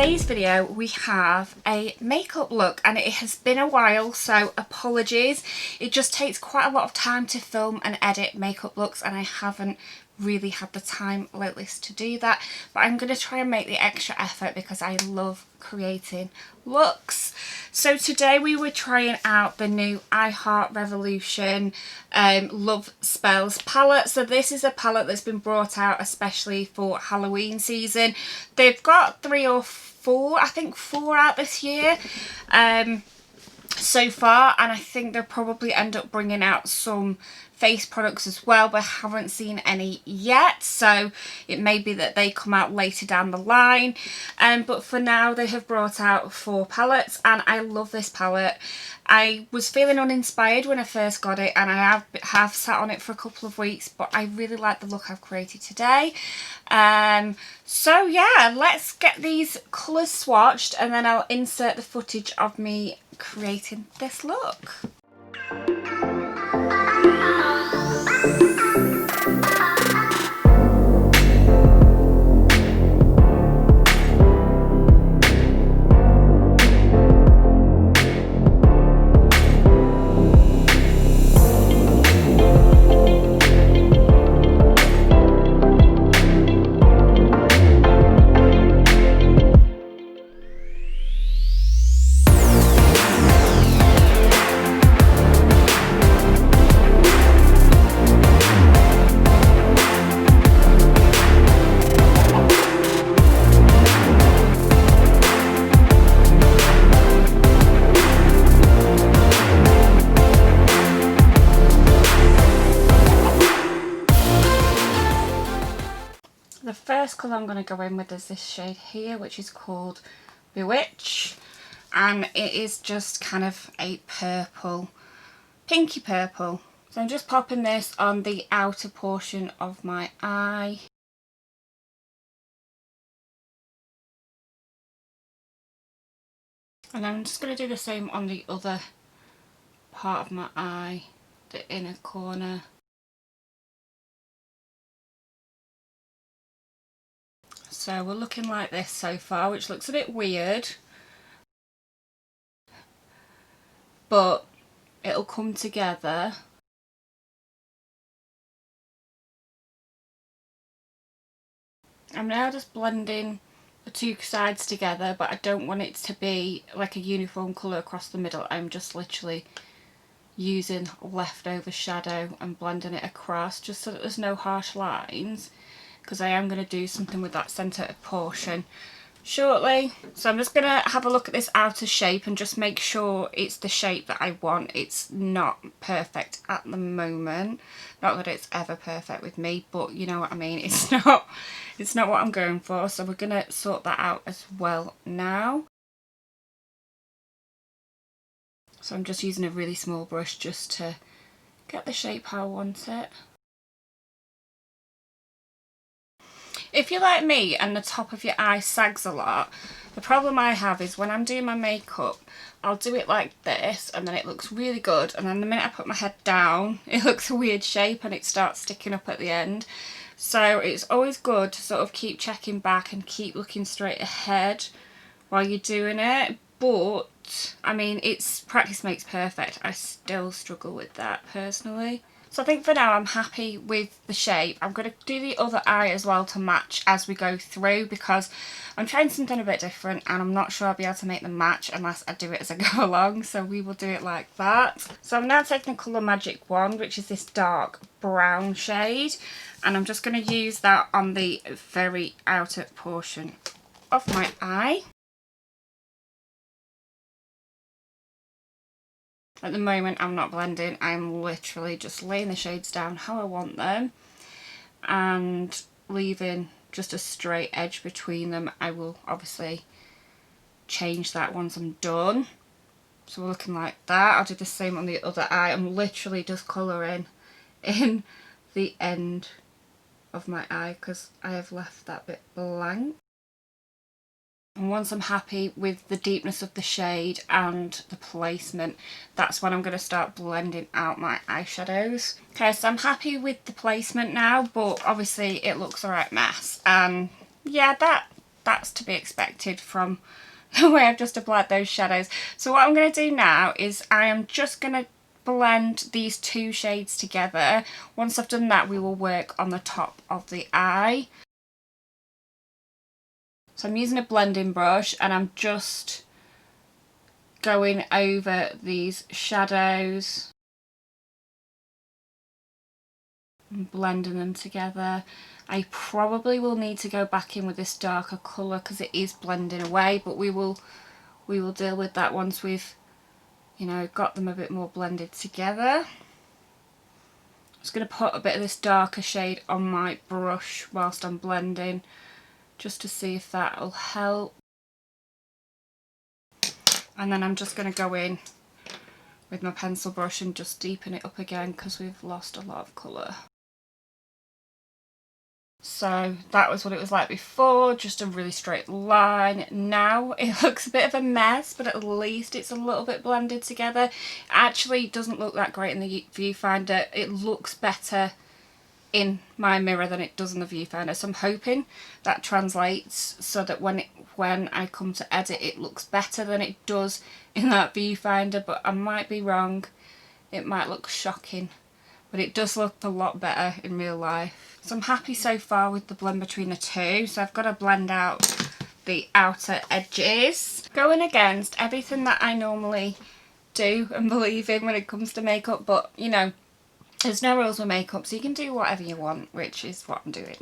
today's video we have a makeup look, and it has been a while, so apologies. It just takes quite a lot of time to film and edit makeup looks, and I haven't really had the time lately to do that, but I'm going to try and make the extra effort because I love creating looks. So today we were trying out the new I Heart Revolution Love Spells palette. So this is a palette that's been brought out especially for Halloween season. They've got 3 or 4, I think 4 out this year so far, and I think they'll probably end up bringing out some face products as well, but I haven't seen any yet, so it may be that they come out later down the line. But for now they have brought out 4 palettes, and I love this palette. I was feeling uninspired when I first got it, and I have sat on it for a couple of weeks, but I really like the look I've created today. So yeah, let's get these colours swatched and then I'll insert the footage of me creating this look. The first colour I'm going to go in with is this shade here, which is called Bewitch, and it is just kind of a purple, pinky purple. So I'm just popping this on the outer portion of my eye. And I'm just going to do the same on the other part of my eye, the inner corner. So we're looking like this so far, which looks a bit weird, but it'll come together. I'm now just blending the 2 sides together, but I don't want it to be like a uniform colour across the middle. I'm just literally using leftover shadow and blending it across just so that there's no harsh lines, because I am going to do something with that centre portion shortly. So I'm just going to have a look at this outer shape and just make sure it's the shape that I want. It's not perfect at the moment. Not that it's ever perfect with me, but you know what I mean. It's not what I'm going for. So we're going to sort that out as well now. So I'm just using a really small brush just to get the shape how I want it. If you're like me and the top of your eye sags a lot, the problem I have is when I'm doing my makeup, I'll do it like this and then it looks really good, and then the minute I put my head down it looks a weird shape and it starts sticking up at the end. So it's always good to sort of keep checking back and keep looking straight ahead while you're doing it. But I mean, it's practice makes perfect. I still struggle with that personally. So I think for now I'm happy with the shape. I'm going to do the other eye as well to match as we go through, because I'm trying something a bit different and I'm not sure I'll be able to make them match unless I do it as I go along. So we will do it like that. So I'm now taking the Colour Magic wand, which is this dark brown shade, and I'm just going to use that on the very outer portion of my eye. At the moment I'm not blending, I'm literally just laying the shades down how I want them and leaving just a straight edge between them. I will obviously change that once I'm done. So we're looking like that. I'll do the same on the other eye. I'm literally just colouring in the end of my eye because I have left that bit blank. And once I'm happy with the deepness of the shade and the placement, that's when I'm going to start blending out my eyeshadows. Okay, so I'm happy with the placement now, but obviously it looks a right mess. And yeah, that that's to be expected from the way I've just applied those shadows. So what I'm going to do now is I am just going to blend these two shades together. Once I've done that, we will work on the top of the eye. So I'm using a blending brush and I'm just going over these shadows and blending them together. I probably will need to go back in with this darker colour because it is blending away, but we will deal with that once we've, you know, got them a bit more blended together. I'm just going to put a bit of this darker shade on my brush whilst I'm blending, just to see if that will help. And then I'm just going to go in with my pencil brush and just deepen it up again because we've lost a lot of colour. So that was what it was like before, just a really straight line. Now it looks a bit of a mess, but at least it's a little bit blended together. It actually doesn't look that great in the viewfinder. It looks better in my mirror than it does in the viewfinder, so I'm hoping that translates so that when I come to edit it looks better than it does in that viewfinder, but I might be wrong. It might look shocking, but it does look a lot better in real life. So I'm happy so far with the blend between the two. So I've got to blend out the outer edges, going against everything that I normally do and believe in when it comes to makeup, but you know, there's no rules with makeup, so you can do whatever you want, which is what I'm doing.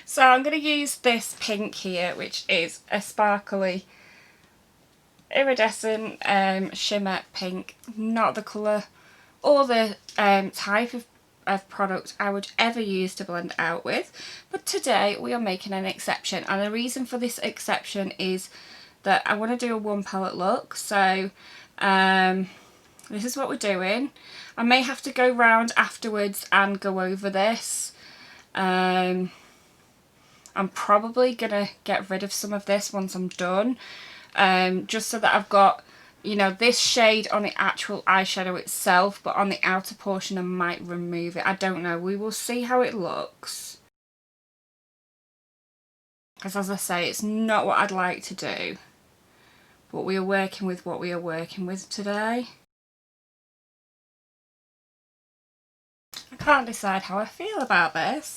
So I'm going to use this pink here, which is a sparkly iridescent shimmer pink, not the colour or the type of product I would ever use to blend out with, but today we are making an exception, and the reason for this exception is that I want to do a one palette look. So this is what we're doing. I may have to go round afterwards and go over this. I'm probably gonna get rid of some of this once I'm done, just so that I've got, you know, this shade on the actual eyeshadow itself, but on the outer portion I might remove it. I don't know, we will see how it looks, because as I say, it's not what I'd like to do, but we are working with what we are working with today. I can't decide how I feel about this.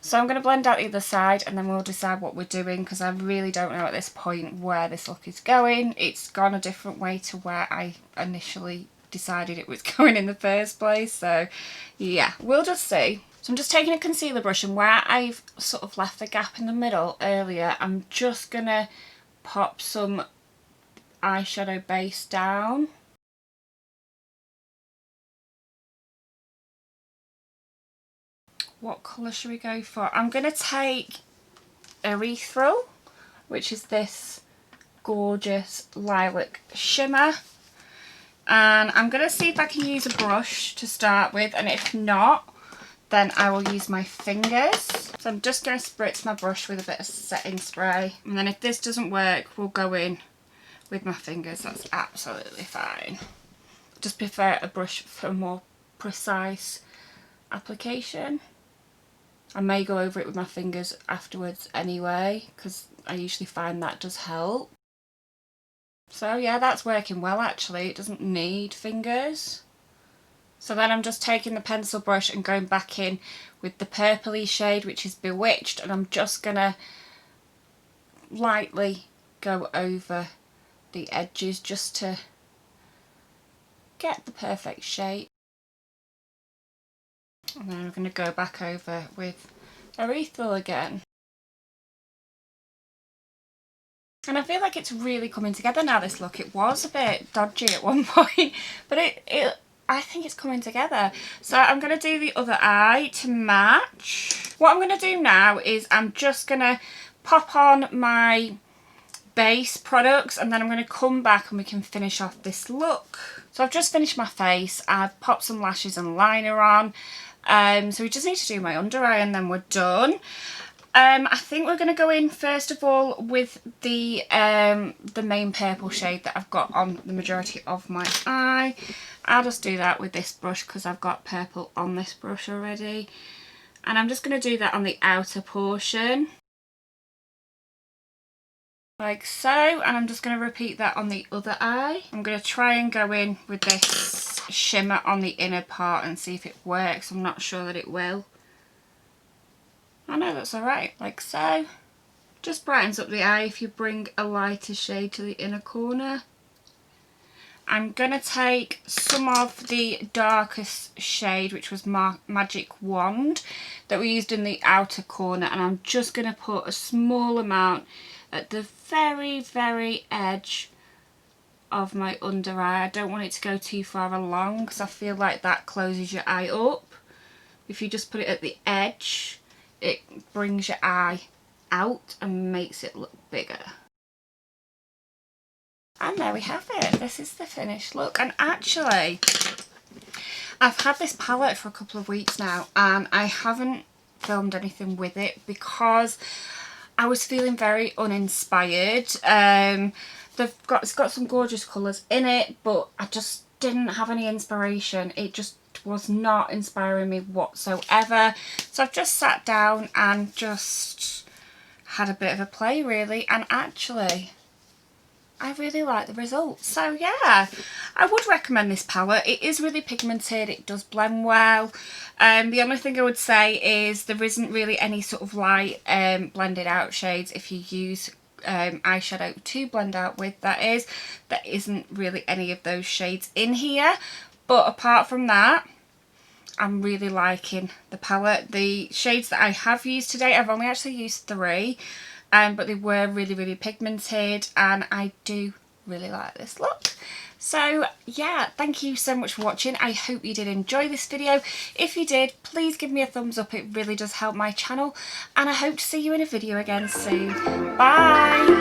So I'm going to blend out either side and then we'll decide what we're doing, because I really don't know at this point where this look is going. It's gone a different way to where I initially decided it was going in the first place. So yeah, we'll just see. So I'm just taking a concealer brush, and where I've sort of left the gap in the middle earlier, I'm just going to pop some eyeshadow base down. What colour should we go for? I'm going to take Erythral, which is this gorgeous lilac shimmer. And I'm going to see if I can use a brush to start with, and if not, then I will use my fingers. So I'm just going to spritz my brush with a bit of setting spray. And then if this doesn't work, we'll go in with my fingers. That's absolutely fine. Just prefer a brush for a more precise application. I may go over it with my fingers afterwards anyway, because I usually find that does help. So yeah, that's working well actually. It doesn't need fingers. So then I'm just taking the pencil brush and going back in with the purpley shade, which is Bewitched, and I'm just gonna lightly go over the edges just to get the perfect shape. And then I'm going to go back over with Erythral again. And I feel like it's really coming together now, this look. It was a bit dodgy at one point, but I think it's coming together. So I'm going to do the other eye to match. What I'm going to do now is I'm just going to pop on my base products, and then I'm going to come back and we can finish off this look. So I've just finished my face. I've popped some lashes and liner on. So we just need to do my under eye and then we're done. I think we're going to go in first of all with the main purple shade that I've got on the majority of my eye. I'll just do that with this brush because I've got purple on this brush already. And I'm just going to do that on the outer portion. like so, and I'm just going to repeat that on the other eye. I'm going to try and go in with this shimmer on the inner part and see if it works. I'm not sure that it will. I know that's alright, like so. Just brightens up the eye if you bring a lighter shade to the inner corner. I'm going to take some of the darkest shade, which was Magic Wand, that we used in the outer corner, and I'm just going to put a small amount at the very, very edge of my under eye. I don't want it to go too far along because I feel like that closes your eye up. If you just put it at the edge, it brings your eye out and makes it look bigger. And there we have it. This is the finished look. And actually, I've had this palette for a couple of weeks now and I haven't filmed anything with it because I was feeling very uninspired. It's got some gorgeous colours in it, but I just didn't have any inspiration. It just was not inspiring me whatsoever. So I've just sat down and just had a bit of a play really, and actually I really like the results. So yeah, I would recommend this palette. It is really pigmented, it does blend well. The only thing I would say is there isn't really any sort of light blended out shades if you use eyeshadow to blend out with, there isn't really any of those shades in here. But apart from that, I'm really liking the palette. The shades that I have used today, I've only actually used 3. But they were really, really pigmented and I do really like this look. So yeah, thank you so much for watching. I hope you did enjoy this video. If you did, please give me a thumbs up. It really does help my channel. And I hope to see you in a video again soon. Bye!